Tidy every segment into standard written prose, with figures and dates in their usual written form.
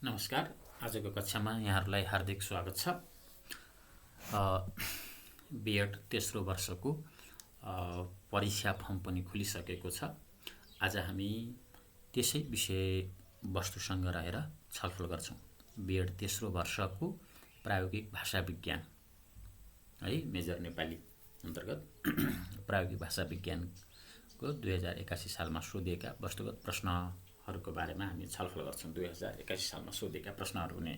नमस्कार। आजको कक्षामा यहाँहरूलाई हार्दिक स्वागत छ। बिएड तेस्रो वर्षको परीक्षा फर्म पनि खुलिसकेको छ। आज हामी त्यसै विषय वस्तुसँग रहेर छलफल गर्छौं। बिएड तेस्रो वर्षको प्रायोगिक भाषा विज्ञान है मेजर नेपाली अन्तर्गत प्रायोगिक भाषा विज्ञानको 2081 सालमा सोधिएका वस्तुगत प्रश्नहरूको बारेमा हामी छलफल गर्छौं। 2081 सालमा सोधिएका प्रश्नहरू हुने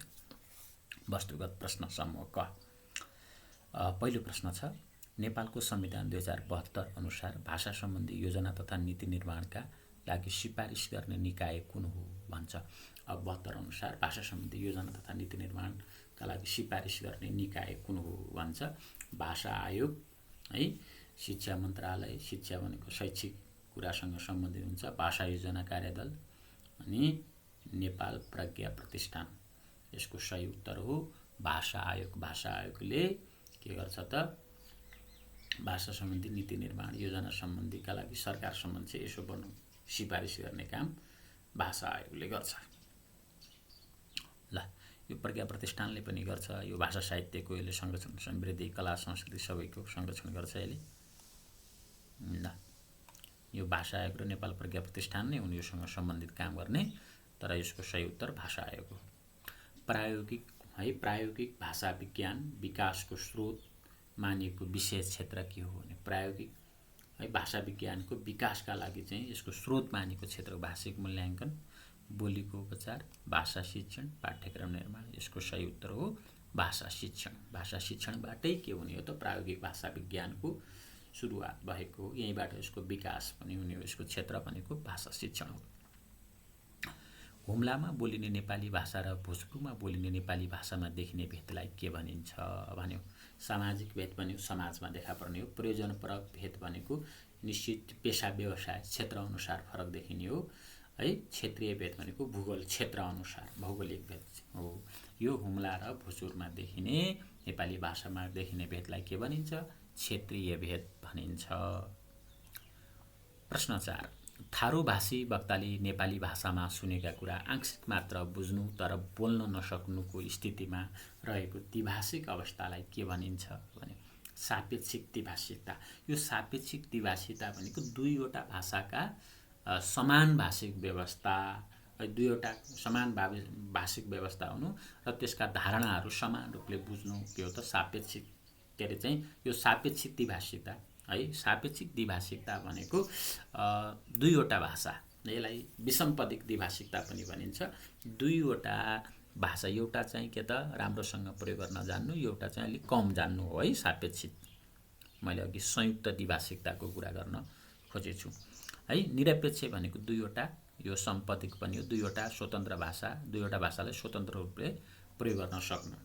वस्तुगत प्रश्न समूह क। पहिलो प्रश्न छ, नेपालको संविधान 2072 अनुसार भाषा सम्बन्धी योजना तथा नीति निर्माणका लागि सिफारिस गर्ने निकाय कुन हो भन्छ। अब 72 अनुसार भाषा सम्बन्धी योजना तथा नीति निर्माणका लागि सिफारिस गर्ने निकाय कुन हो भन्छ। भाषा आयोग है, शिक्षा मन्त्रालय, शिक्षा भनेको शैक्षिक कुरासँग सम्बन्धित हुन्छ, भाषा योजना कार्यदल अनि नेपाल प्रज्ञा प्रतिष्ठान। यसको सही उत्तर हो भाषा आयोग। भाषा आयोगले के गर्छ त भाषा सम्बन्धी नीति निर्माण योजना सम्बन्धीका लागि सरकार सम्बन्ध चाहिँ यसो बन्नु सिफारिस गर्ने काम भाषा आयोगले गर्छ। ल, यो प्रज्ञा प्रतिष्ठानले पनि गर्छ। यो भाषा साहित्यको यसले संरक्षण, समृद्धि, कला, संस्कृति सबैको संरक्षण गर्छ यसले। ल, यो भाषा आयोग र नेपाल प्रज्ञा प्रतिष्ठान नै हुन् योसँग सम्बन्धित काम गर्ने, तर यसको सही उत्तर भाषा आयोग हो। प्रायोगिक भाषा विज्ञान विकासको स्रोत मानिएको विशेष क्षेत्र के हो भने प्रायोगिक भाषा विज्ञानको विकासका लागि चाहिँ यसको स्रोत मानिएको क्षेत्र भाषिक मूल्याङ्कन, बोलीको उपचार, भाषा शिक्षण, पाठ्यक्रम निर्माण। यसको सही उत्तर हो भाषा शिक्षण। भाषा शिक्षणबाटै के हुने हो त प्रायोगिक भाषा विज्ञानको सुरुवात भएको हो। यहीँबाट यसको विकास पनि हुने हो। यसको क्षेत्र भनेको भाषा शिक्षण हो। हुम्लामा बोलिने नेपाली भाषा र भोजपुरमा बोलिने नेपाली भाषामा देखिने भेदलाई के भनिन्छ भन्यो। सामाजिक भेद भन्यो, समाजमा देखा पर्ने हो। प्रयोजनपरक भेद भनेको निश्चित पेशा व्यवसाय क्षेत्र अनुसार फरक देखिने हो है। क्षेत्रीय भेद भनेको भूगोल क्षेत्र अनुसार भौगोलिक भेद हो। यो हुम्ला र भोजपुरमा देखिने नेपाली भाषामा देखिने भेदलाई के भनिन्छ? क्षेत्रीय भेद भनिन्छ। प्रश्न 4, थारू भाषी वक्ताले नेपाली भाषामा सुनेका कुरा आंशिक मात्र बुझ्नु तर बोल्न नसक्नुको स्थितिमा रहेको द्विभाषिक अवस्थालाई के भनिन्छ भने सापेक्षिक द्विभाषिकता। यो सापेक्षिक द्विभाषिकता भनेको दुईवटा भाषाका समान भाषिक व्यवस्था, दुईवटा समान भाषिक व्यवस्था हुनु र त्यसका धारणाहरू समान रूपले बुझ्नु के हो त सापेक्षिक के अरे चाहिँ यो सापेक्षिक द्विभाषिकता है। सापेक्षिक द्विभाषिकता भनेको दुईवटा भाषा, यसलाई विषमपदिक द्विभाषिकता पनि भनिन्छ। दुईवटा भाषा, एउटा चाहिँ के त राम्रोसँग प्रयोग गर्न जान्नु, एउटा चाहिँ अलिक कम जान्नु हो है सापेक्षिक। मैले अघि संयुक्त द्विभाषिकताको कुरा गर्न खोजेछु है। निरपेक्ष भनेको दुईवटा, यो सम्पदिक पनि हो, दुईवटा स्वतन्त्र भाषा, दुईवटा भाषालाई स्वतन्त्र रूपले प्रयोग गर्न सक्नु,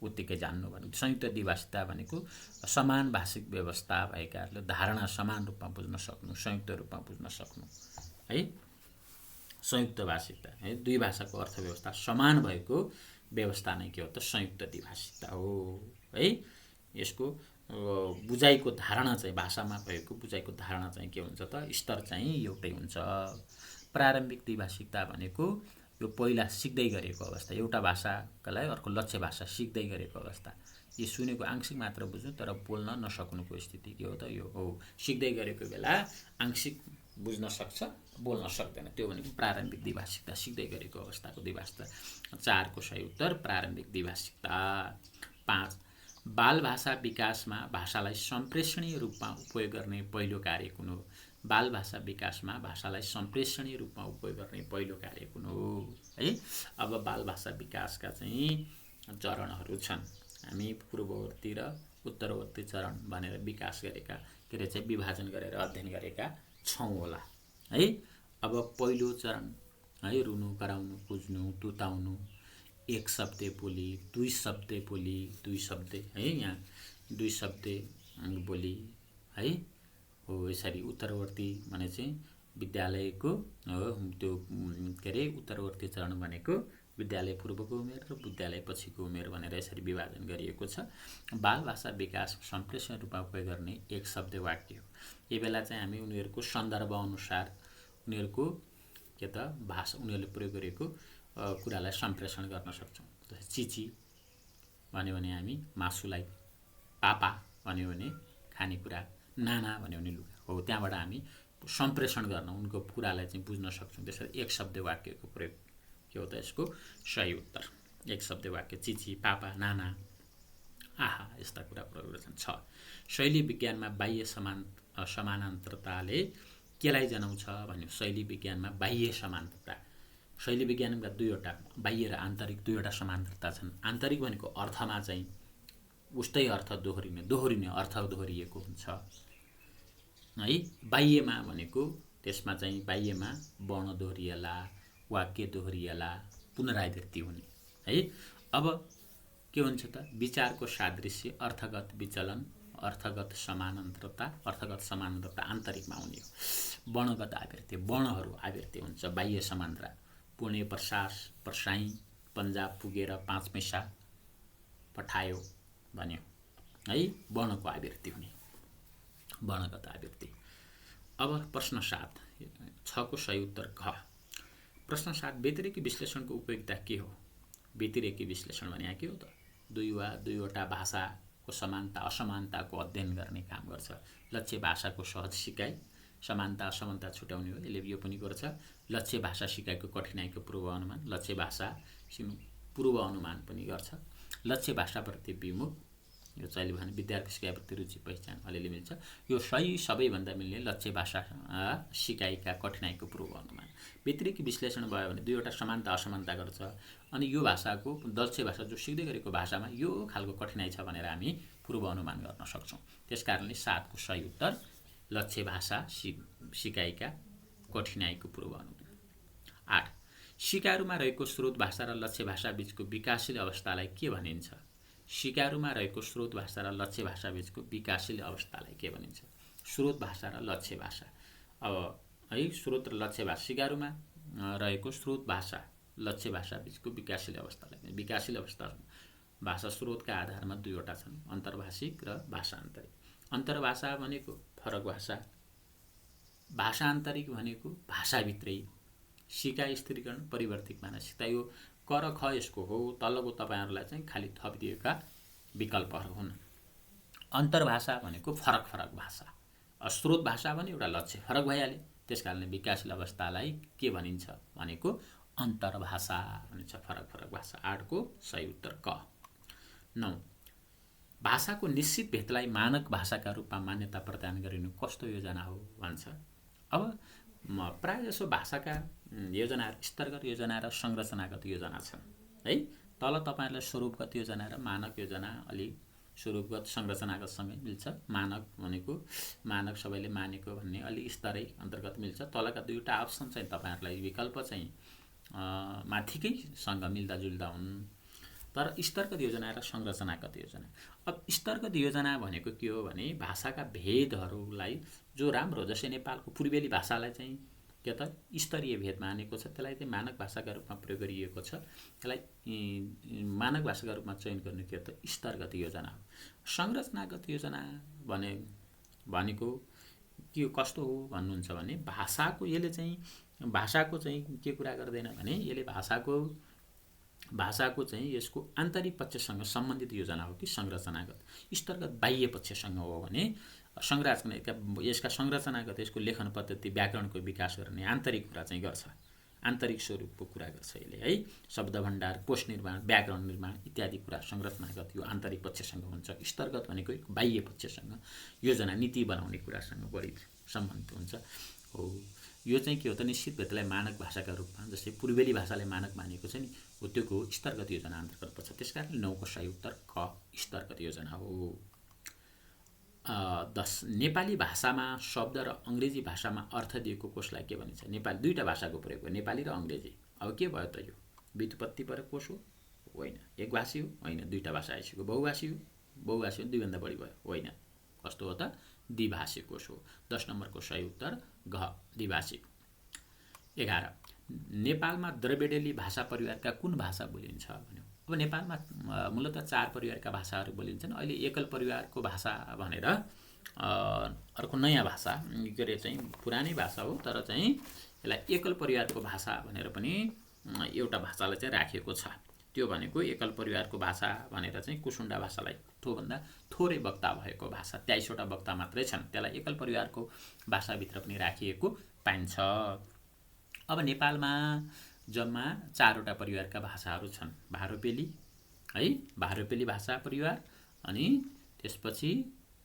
उत्तिकै जान्नु भनेको। संयुक्त द्विभाषिकता भनेको समान भाषिक व्यवस्था भएकाहरूले धारणा समान रूपमा बुझ्न सक्नु, संयुक्त रूपमा बुझ्न सक्नु है। संयुक्त भाषिकता है, दुई भाषाको अर्थव्यवस्था समान भएको व्यवस्था नै के हो त संयुक्त द्विभाषिकता हो है। यसको बुझाइको धारणा चाहिँ भाषामा भएको बुझाइको धारणा चाहिँ के हुन्छ त स्तर चाहिँ एउटै हुन्छ। प्रारम्भिक द्विभाषिकता भनेको यो पहिला सिक्दै गरेको अवस्था, एउटा भाषालाई अर्को लक्ष्य भाषा सिक्दै गरेको अवस्था। यो सुनेको आंशिक मात्र बुझ्नु तर बोल्न नसक्नुको स्थिति के हो त यो हो। सिक्दै गरेको बेला आंशिक बुझ्न सक्छ, बोल्न सक्दैन, त्यो भनेको प्रारम्भिक द्विभाषिकता, सिक्दै गरेको अवस्थाको द्विभाषिकता। 4 को सही उत्तर प्रारम्भिक द्विभाषिकता। 5, बाल भाषा विकासमा भाषालाई सम्प्रेषणीय रूपमा उपयोग गर्ने पहिलो कार्य कुन हो? बाल भाषा विकासमा भाषालाई सम्प्रेषणीय रूपमा उपयोग गर्ने पहिलो कार्य कुन हो है। अब बाल भाषा विकासका चाहिँ चरणहरू छन्। हामी पूर्ववर्ती र उत्तरवर्ती चरण भनेर विकास गरेका के अरे चाहिँ विभाजन गरेर अध्ययन गरेका छौँ होला है। अब पहिलो चरण है, रुनु, कराउनु, पुज्नु, तुताउनु, एक शब्दे बोली, दुई शब्दे बोली, दुई शब्दे है, यहाँ दुई शब्दे बोली है हो। यसरी उत्तरवर्ती भने चाहिँ विद्यालयको त्यो के अरे उत्तरवर्ती चरण भनेको विद्यालय पूर्वको उमेर र विद्यालय पछिको उमेर भनेर यसरी विभाजन गरिएको छ। बाल भाषा विकास सम्प्रेषण रूपमा उपयोग गर्ने एक शब्द वाक्य हो। यो बेला चाहिँ हामी उनीहरूको सन्दर्भ अनुसार उनीहरूको के त भाषा उनीहरूले प्रयोग गरेको कुरालाई सम्प्रेषण गर्न सक्छौँ। जस्तै चिची भन्यो भने हामी मासुलाई, पापा भन्यो भने खानेकुरा, नाना भन्यो भने लुगा हो, त्यहाँबाट हामी सम्प्रेषण गर्न उनको कुरालाई चाहिँ बुझ्न सक्छौँ। त्यसरी एक शब्द वाक्यको प्रयोग के हो त यसको सही उत्तर। एक शब्द वाक्य चिची, पापा, नाना, आहा यस्ता कुरा प्रयोग गर्छन्। 6 शैली विज्ञानमा बाह्य समानान्तरताले केलाई जनाउँछ भन्यो। शैली विज्ञानमा बाह्य समानान्तरता, शैली विज्ञानका दुईवटा बाह्य र आन्तरिक दुईवटा समानान्तरता छन्। आन्तरिक भनेको अर्थमा चाहिँ उस्तै अर्थ दोहोरिने अर्थ दोहोरिएको हुन्छ है। बाह्यमा भनेको त्यसमा चाहिँ बाह्यमा वर्ण दोहोरिएला, वाक्य दोहोरिएला, पुनरावृत्ति हुने है। अब के हुन्छ त, विचारको सादृश्य, अर्थगत विचलन, अर्थगत समानान्तरता आन्तरिकमा हुने हो। वर्णगत आवृत्ति, वर्णहरू आवृत्ति हुन्छ बाह्य समान्तरा। पुणे प्रसास प्रसाई, पन्जाब पुगेर 5 पैसा पठायो भन्यो है, वर्णको आवृत्ति हुने, वर्णगत आवृत्ति। अब प्रश्न 7 6 को सही उत्तर घ। प्रश्न 7 व्यतिरेकी विश्लेषणको उपयोगिता के हो। व्यतिरेकी विश्लेषण भने के हो त, दुईवटा भाषाको समानता असमानताको अध्ययन गर्ने काम गर्छ। लक्ष्य भाषाको सहज सिकाइ, समानता असमानता छुट्याउने हो, यसले यो पनि गर्छ। लक्ष्य भाषा सिकाइको कठिनाइको पूर्व अनुमान, लक्ष्य भाषा पूर्व अनुमान पनि गर्छ। लक्ष्य भाषाप्रति विमुख, यो चाहिँ भने विद्यार्थी सिकाइप्रति रुचि पहिचान अलिअलि मिल्छ। यो सही सबैभन्दा मिल्ने लक्ष्य भाषा सिकाइका कठिनाइको पूर्व अनुमान। व्यतिरेकी विश्लेषण भयो भने दुईवटा समानता असमानता गर्छ, अनि यो भाषाको लक्ष्य भाषा जो सिक्दै गरेको भाषामा यो खालको कठिनाइ छ भनेर हामी पूर्व अनुमान गर्न सक्छौँ। त्यसकारणले 7 को सही उत्तर लक्ष्य भाषा सिकाइका कठिनाइको पूर्व अनुमान। 8 सिकारुमा रहेको स्रोत भाषा र लक्ष्य भाषा बीचको विकासशील अवस्थालाई के भनिन्छ। सिकारुमा रहेको स्रोत भाषा र लक्ष्य भाषा बीचको विकासशील अवस्थालाई के भनिन्छ। स्रोत भाषा र लक्ष्य भाषा, अब है स्रोत र लक्ष्य भाषा, सिकारुमा रहेको स्रोत भाषा लक्ष्य भाषा बीचको विकासशील अवस्थालाई, विकासशील अवस्था भाषा स्रोतका आधारमा दुईवटा छन्, अन्तर्भाषिक र भाषान्तरिक। अन्तर्भाषा भनेको फरक भाषा, भाषान्तरिक भनेको भाषाभित्रै सिकाइ स्थिरीकरण परिवर्तित मानसिकता। यो क र ख यसको हो, तलको तपाईहरुलाई चाहिँ खाली थपिदिएका विकल्पहरू हुन्। अन्तर्भाषा भनेको फरक फरक भाषा, स्रोत भाषा भने एउटा लक्ष्य फरक भइहाल्यो, त्यसकारणले विकासशील अवस्थालाई के भनिन्छ भनेको अन्तर्भाषा भनिन्छ, फरक फरक भाषा। 8 को सही उत्तर क। 9 भाषाको निश्चित भेदलाई मानक भाषाका रूपमा मान्यता प्रदान गरिनु कस्तो योजना हो भन्छ। अब प्राय जसो भाषाका योजनाहरू स्तरगत योजना र संरचनागत योजना छन् है। तल तपाईहरुलाई स्वरूपगत योजना र मानक योजना, अलि स्वरूपगत संरचनागतसँगै मिल्छ। मानक भनेको मानक सबैले मानेको भन्ने अलि स्तरै अन्तर्गत मिल्छ। तलका दुईवटा अप्सन चाहिँ तपाईहरुलाई विकल्प चाहिँ माथिकैसँग मिल्दाजुल्दा हुन्। तर स्तरगत योजना र संरचनागत योजना, अब स्तरगत योजना भनेको के हो भने भाषाका भेदहरूलाई जो राम्रो, जस्तै नेपालको पूर्वेली भाषालाई चाहिँ के त स्तरीय भेद मानेको छ, त्यसलाई चाहिँ मानक भाषाका रूपमा प्रयोग गरिएको छ। त्यसलाई मानक भाषाका रूपमा चयन गर्ने के त स्तरगत योजना हो। संरचनागत योजना भनेको के कस्तो हो भन्नुहुन्छ भने भाषाको यसले चाहिँ भाषाको चाहिँ के कुरा गर्दैन भने यसले भाषाको चाहिँ यसको आन्तरिक पक्षसँग सम्बन्धित योजना हो कि संरचनागत। स्तरगत बाह्य पक्षसँग हो भने यसका संरचनागत यसको लेखन पद्धति व्याकरणको विकास गर्ने आन्तरिक कुरा चाहिँ गर्छ, आन्तरिक स्वरूपको कुरा गर्छ यसले है। शब्द भण्डार, कोश निर्माण, व्याकरण निर्माण इत्यादि कुरा संरचनागत यो आन्तरिक पक्षसँग हुन्छ। स्तरगत भनेको बाह्य पक्षसँग योजना नीति बनाउने कुरासँग बढी सम्बन्धित हुन्छ हो। यो चाहिँ के हो त निश्चित भेदलाई मानक भाषाका रूपमा, जस्तै पूर्वेली भाषाले मानक मानेको छ नि हो, त्योको स्तरगत योजना अन्तर्गत पर्छ। त्यसकारणले 9 को सही उत्तर क स्तरगत योजना हो। 10 नेपाली भाषामा शब्द र अंग्रेजी भाषामा अर्थ दिएको कोषलाई के भनिन्छ। नेपाली दुईटा भाषाको प्रयोग हो, नेपाली र अंग्रेजी। अब के भयो त यो व्युत्पत्ति परक कोष हो होइन, एकभाषी हो होइन, दुईटा भाषा आइसक्यो, बहुभाषी हो दुईभन्दा बढी भयो होइन, कस्तो हो त द्विभाषी कोष हो। 10 नम्बरको सही उत्तर घ द्विभाषी। 11 नेपालमा द्रविडेली भाषा परिवारका कुन भाषा बोलिन्छ भन्यो। अब नेपालमा मूलतः 4 परिवारका भाषाहरू बोलिन्छन्। अहिले एकल परिवारको भाषा भनेर अर्को नयाँ भाषा के अरे चाहिँ पुरानै भाषा हो, तर चाहिँ यसलाई एकल परिवारको भाषा भनेर पनि एउटा भाषालाई चाहिँ राखिएको छ। त्यो भनेको एकल परिवारको भाषा भनेर चाहिँ कुसुन्डा भाषालाई त्योभन्दा थोरै वक्ता भएको भाषा, 23वटा वक्ता मात्रै छन्, त्यसलाई एकल परिवारको भाषाभित्र पनि राखिएको पाइन्छ। अब नेपालमा जम्मा 4वटा परिवारका भाषाहरू छन्। भारोपेली है, भारोपेली भाषा परिवार, अनि त्यसपछि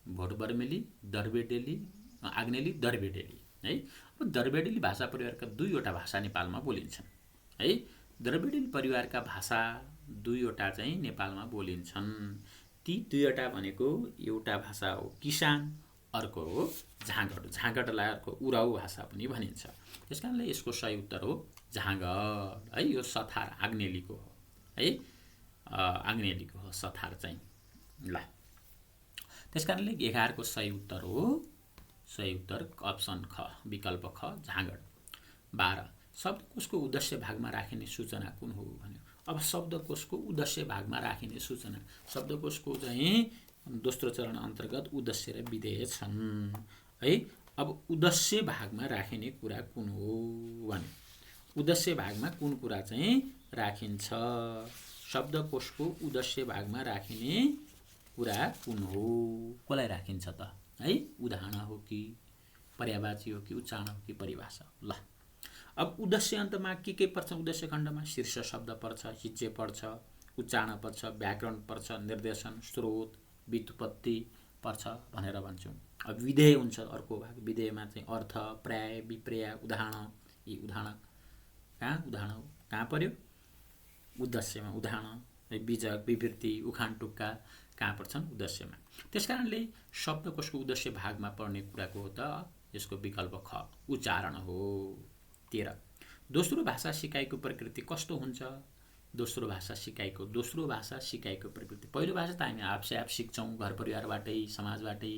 भोटबर्मेली, दर्बेडेली, आग्नेली, दर्बेडेली है। अब दर्बेडेली भाषा परिवारका 2वटा भाषा नेपालमा बोलिन्छन् है। दर्बेडेली परिवारका भाषा 2वटा चाहिँ नेपालमा बोलिन्छन्। ती 2वटा भनेको एउटा भाषा हो किसान, अर्को हो झाँगड। झाँगडलाई अर्को उराउ भाषा पनि भनिन्छ। त्यसकारणले यसको सही उत्तर हो झाँगड है। यो सथार आग्नेलीको हो है, आग्नेलीको हो सथार चाहिँ। ल, त्यसकारणले 11 को सही उत्तर हो, सही उत्तर अप्सन ख, विकल्प ख, झाँगड। 12 शब्दकोशको उद्देश्य भागमा राखिने सूचना कुन हो भन्यो। अब शब्दकोशको उद्देश्य भागमा राखिने सूचना, शब्दकोशको चाहिँ दोस्रो चरण अन्तर्गत उद्देश्य र विधेय छन् है। अब उद्देश्य भागमा राखिने कुरा कुन हो भन्यो। उद्देश्य भागमा कुन कुरा चाहिँ राखिन्छ। शब्दकोशको उद्देश्य भागमा राखिने कुरा कुन हो, कसलाई राखिन्छ त है। उदाहरण हो कि पर्यायवाची हो कि उच्चारण हो कि परिभाषा। ल, अब उद्देश्य अन्तमा के पर्छ। उद्देश्य खण्डमा शीर्ष शब्द पर्छ, हिज्जे पर्छ, उच्चारण पर्छ, व्याकरण पर्छ, निर्देशन, स्रोत, व्युत्पत्ति पर्छ भनेर भन्छौँ। अब विधेय हुन्छ अर्को भाग। विधेयमा चाहिँ अर्थ, पर्याय, विपर्य, उदाहरण। यी उदाहरण कहाँ पर्यो। उद्देश्यमा उदाहरण, बीजक, विवृत्ति, उखान टुक्का कहाँ पर्छन् उद्देश्यमा। त्यसकारणले शब्दकोशको उद्देश्य भागमा पर्ने कुराको हो त यसको विकल्प ख, उच्चारण हो। 13 दोस्रो भाषा सिकाइको प्रकृति कस्तो हुन्छ। दोस्रो भाषा सिकाइको प्रकृति। पहिलो भाषा त हामी आफसे आफ सिक्छौँ, घर परिवारबाटै, समाजबाटै।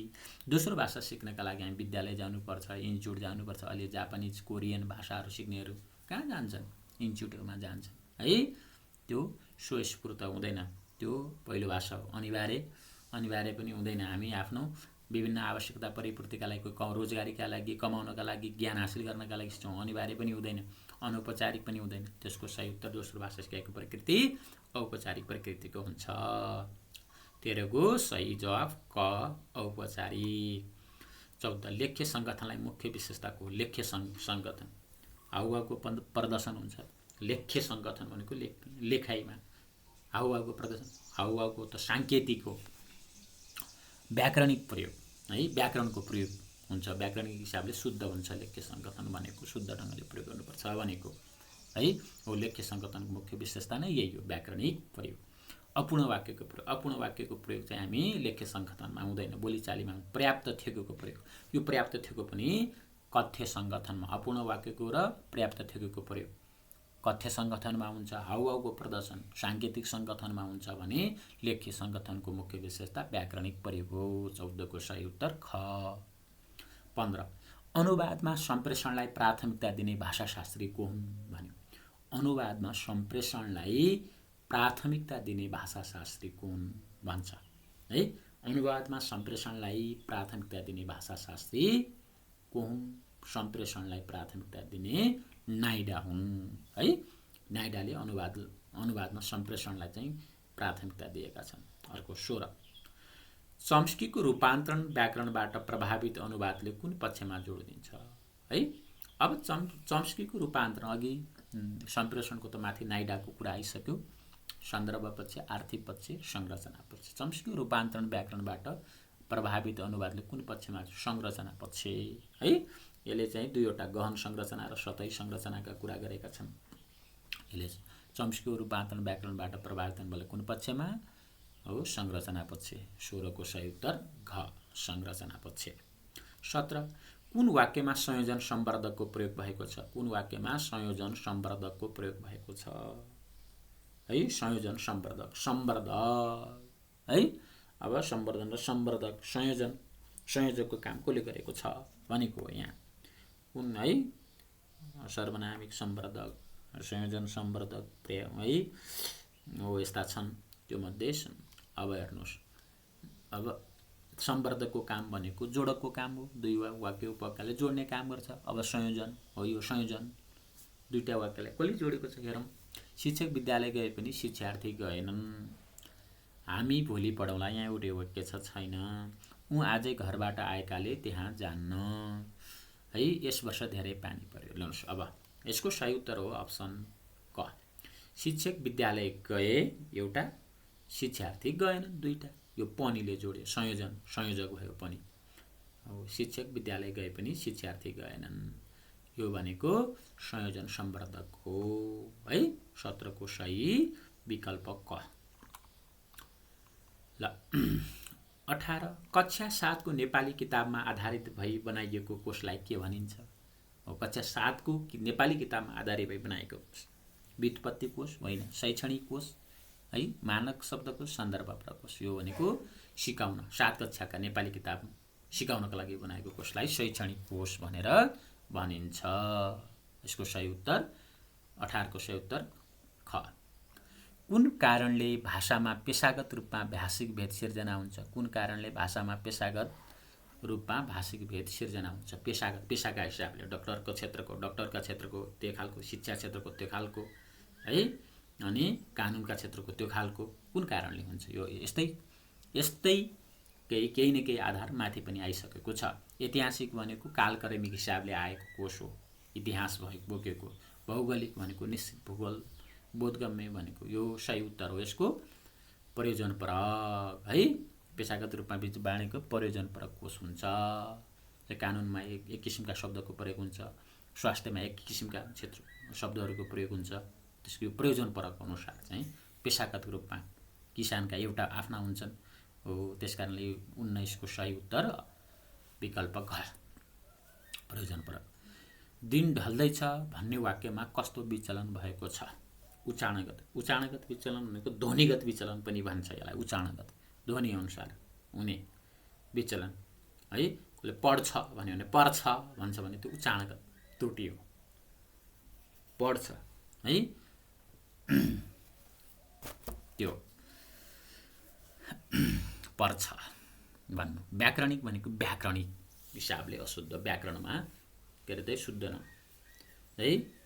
दोस्रो भाषा सिक्नका लागि हामी विद्यालय जानुपर्छ, इन्स्टिच्युट जानुपर्छ। अहिले जापानिज, कोरियन भाषाहरू सिक्नेहरू कहाँ जान्छन्, इन्स्टिच्युटहरूमा जान्छन् है। त्यो स्वस्फूर्त हुँदैन, त्यो पहिलो भाषा हो। अनिवार्य पनि हुँदैन। हामी आफ्नो विभिन्न आवश्यकता परिपूर्तिका लागि, रोजगारीका लागि, कमाउनका लागि, ज्ञान हासिल गर्नका लागि सिक्छौँ। अनिवार्य पनि हुँदैन, अनौपचारिक पनि हुँदैन। त्यसको सही उत्तर दोस्रो भाषा सिकाइको प्रकृति औपचारिक प्रकृतिको हुन्छ। 13 को सही जवाफ क, औपचारिक। 14 लेख्य सङ्गठनलाई मुख्य विशेषता को। लेख्य सङ्गठन हाउभावको प्रदर्शन हुन्छ। लेख्य सङ्गठन भनेको लेखाइमा हाउभावको प्रदर्शन। हाउभावको त साङ्केतिक हो, व्याकरणिक प्रयोग है, व्याकरणको प्रयोग हुन्छ। व्याकरणिक हिसाबले शुद्ध हुन्छ। लेख्य सङ्गठन भनेको शुद्ध ढङ्गले प्रयोग गर्नुपर्छ भनेको है हो। लेख्य सङ्गठनको मुख्य विशेषता नै यही हो, व्याकरणिक प्रयोग। अपूर्ण वाक्यको प्रयोग। अपूर्ण वाक्यको प्रयोग चाहिँ हामी लेख्य सङ्गठनमा हुँदैन, बोलीचालीमा। पर्याप्त थेगोको प्रयोग, यो पर्याप्त थेगो पनि कथ्य सङ्गठनमा। अपूर्ण वाक्यको र पर्याप्त थेगोको प्रयोग कथ्य सङ्गठनमा हुन्छ। हाउभावको प्रदर्शन साङ्केतिक सङ्गठनमा हुन्छ भने लेख्य सङ्गठनको मुख्य विशेषता व्याकरणिक प्रयोग हो। 14 को सही उत्तर ख। 15 अनुवादमा सम्प्रेषणलाई प्राथमिकता दिने भाषाशास्त्री को हुन् भन्यो। अनुवादमा सम्प्रेषणलाई प्राथमिकता दिने भाषाशास्त्री को हुन् भन्छ है। अनुवादमा सम्प्रेषणलाई प्राथमिकता दिने भाषाशास्त्री को हुन्। सम्प्रेषणलाई प्राथमिकता दिने नाइडा हुन् है। नाइडाले अनुवादमा सम्प्रेषणलाई चाहिँ प्राथमिकता दिएका छन्। अर्को 16 चम्स्कीको रूपान्तरण व्याकरणबाट प्रभावित अनुवादले कुन पक्षमा जोड दिन्छ है। अब चम्स्कीको रूपान्तरण अघि सम्प्रेषणको त माथि नाइडाको कुरा आइसक्यो। सन्दर्भ पक्ष, आर्थिक पक्ष, संरचना पक्ष। चम्स्कीको रूपान्तरण व्याकरणबाट प्रभावित अनुवादले कुन पक्षमा, संरचना पक्ष है। यसले चाहिँ 2वटा गहन संरचना र सतही संरचनाका कुरा गरेका छन्। यसले चम्स्कीको रूपान्तरण व्याकरणबाट प्रभावित अनुवादले कुन पक्षमा हो, संरचना पक्ष। 16 को सही उत्तर घ, संरचना पक्ष। 17 कुन वाक्यमा संयोजन सम्वर्धकको प्रयोग भएको छ। कुन वाक्यमा संयोजन सम्वर्धकको प्रयोग भएको छ है। संयोजन सम्वर्धक, सम्वर्धक है। अब सम्वर्धन र सम्वर्धक, संयोजकको काम कसले गरेको छ भनेको हो यहाँ। कुन है, सर्वनामिक सम्वर्धक, संयोजन सम्वर्धक है हो, यस्ता छन्। त्यो मध्ये अब हेर्नुहोस्, अब सम्वर्धकको काम भनेको जोडकको काम हो। 2 वाक्य उपवाक्यले जोड्ने काम गर्छ। अब संयोजन हो, यो संयोजन दुईटा वाक्यलाई कसले जोडेको छ हेरौँ। शिक्षक विद्यालय गए पनि शिक्षार्थी गएनन्। हामी भोलि पढौँला, यहाँ एउटै वाक्य छ, छैन। ऊ आजै घरबाट आएकाले त्यहाँ जान्न है। यस वर्ष धेरै पानी पर्यो। लिनुहोस्, अब यसको सही उत्तर हो अप्सन क। शिक्षक विद्यालय गए एउटा, शिक्षार्थी गएनन् दुईटा। यो पनिले जोड्यो, संयोजक भयो पनि। अब शिक्षक विद्यालय गए पनि शिक्षार्थी गएनन्, यो भनेको संयोजन सम्वर्धक हो है। 17 को सही विकल्प क। ल 18 कक्षा 7 को नेपाली किताबमा आधारित भई बनाइएको कोषलाई के भनिन्छ? कक्षा 7 को नेपाली किताबमा आधारित भई बनाएको कोष व्युत्पत्ति कोष होइन, शैक्षणिक कोष है, मानक शब्दकोश, सन्दर्भ प्रकोश। यो भनेको सिकाउन 7 कक्षाका नेपाली किताब सिकाउनका लागि बनाएको कोषलाई शैक्षणिक कोष भनेर भनिन्छ। यसको सही उत्तर 18 को सही उत्तर ख। कुन कारणले भाषामा पेशागत रूपमा भाषिक भेद सिर्जना हुन्छ? कुन कारणले भाषामा पेशागत रूपमा भाषिक भेद सिर्जना हुन्छ? पेशाका हिसाबले डक्टरको क्षेत्रको त्यो खालको, शिक्षा क्षेत्रको त्यो खालको है, अनि कानुनका क्षेत्रको त्यो खालको कुन कारणले हुन्छ? यो यस्तै केही न केही आधार माथि पनि आइसकेको छ। ऐतिहासिक भनेको कालक्रमिक हिसाबले आएको कोष हो, इतिहास बोकेको। भौगोलिक भनेको निश्चित भूगोल, बोधगम्य भनेको यो सही उत्तर हो। यसको प्रयोजनपरक है, पेशागत रूपमा बाँडेको प्रयोजनपरक कोष हुन्छ। कानुनमा एक किसिमका शब्दको प्रयोग हुन्छ, स्वास्थ्यमा एक किसिमका क्षेत्र शब्दहरूको प्रयोग हुन्छ। त्यसको प्रयोजनपरक अनुसार चाहिँ पेशागत रूपमा किसानका एउटा आफ्ना हुन्छन् हो। त्यसकारणले 19 को सही उत्तर विकल्प घ, प्रयोजनपरक। दिन ढल्दैछ भन्ने वाक्यमा कस्तो विचलन भएको छ? उच्चारणगत विचलन भनेको ध्वनिगत विचलन पनि भन्छ यसलाई। उच्चारणगत ध्वनि अनुसार हुने विचलन है। कसले पढ्छ भन्यो भने पर्छ भन्छ भने त्यो उच्चारणगत त्रुटि हो। पढ्छ है, त्यो पर्छ भन्नु। व्याकरणिक भनेको व्याकरणिक हिसाबले अशुद्ध, व्याकरणमा के अरे शुद्ध न है।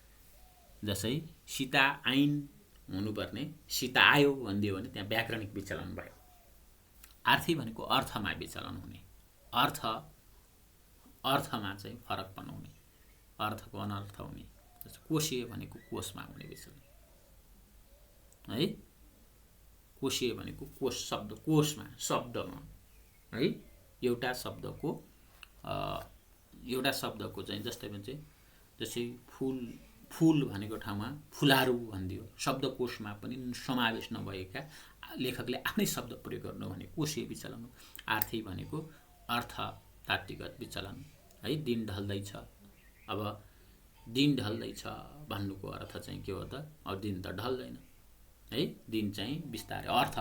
जसै सीता आइन् हुनुपर्ने सीता आयो भनिदियो भने त्यहाँ व्याकरणिक विचलन भयो। आर्थी भनेको अर्थमा विचलन हुने, अर्थमा चाहिँ फरक बनाउने, अर्थको अनर्थ हुने। कोशीय भनेको कोषमा हुने विचलन है। कोशीय भनेको कोष शब्द, कोषमा शब्दमा है। एउटा शब्दको चाहिँ जस्तै भन्छ, जस्तै फुल भनेको ठाउँमा फुलारू भनिदियो। शब्दकोशमा पनि समावेश नभएका लेखकले आफ्नै शब्द प्रयोग गर्नु भने कोशीय विचलन हो। आर्थी भनेको अर्थतात्त्विक विचलन है। दिन ढल्दैछ, अब दिन ढल्दैछ भन्नुको अर्थ चाहिँ के हो त? अब दिन त ढल्दैन है। दिन चाहिँ बिस्तारै अर्थ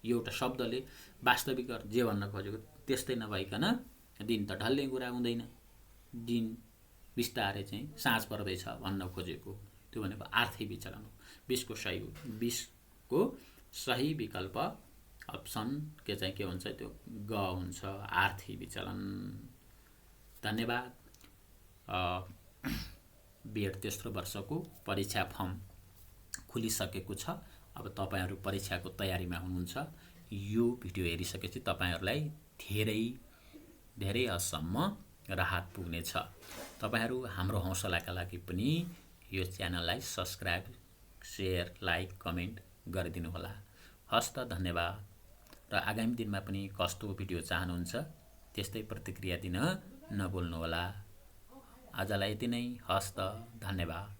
एउटा शब्दले वास्तविक जे भन्न खोजेको त्यस्तै नभइकन दिन त ढल्ने कुरा हुँदैन। दिन बिस्तारै चाहिँ साँझ पर्दैछ भन्न खोजेको, त्यो भनेको आर्थी विचलन हो। 20 को सही विकल्प अप्सन के हुन्छ? त्यो ग हुन्छ, आर्थी विचलन। धन्यवाद। बिएड तेस्रो वर्षको परीक्षा फर्म खुलिसकेको छ। अब तपाईहरु परीक्षाको तयारीमा हुनुहुन्छ। यो भिडियो हेरिसकेपछि तपाईहरुलाई धेरै हदसम्म राहत पुग्नेछ। तपाईहरु हाम्रो हौसलाका लागि पनि यो च्यानललाई सब्स्क्राइब, शेयर, लाइक, कमेन्ट गरिदिनु होला। हस्त धन्यवाद। र आगामी दिनमा पनि कस्तो भिडियो चाहनुहुन्छ त्यस्तै प्रतिक्रिया दिन नभुल्नु होला। आजलाई यति नै। हस्त धन्यवाद।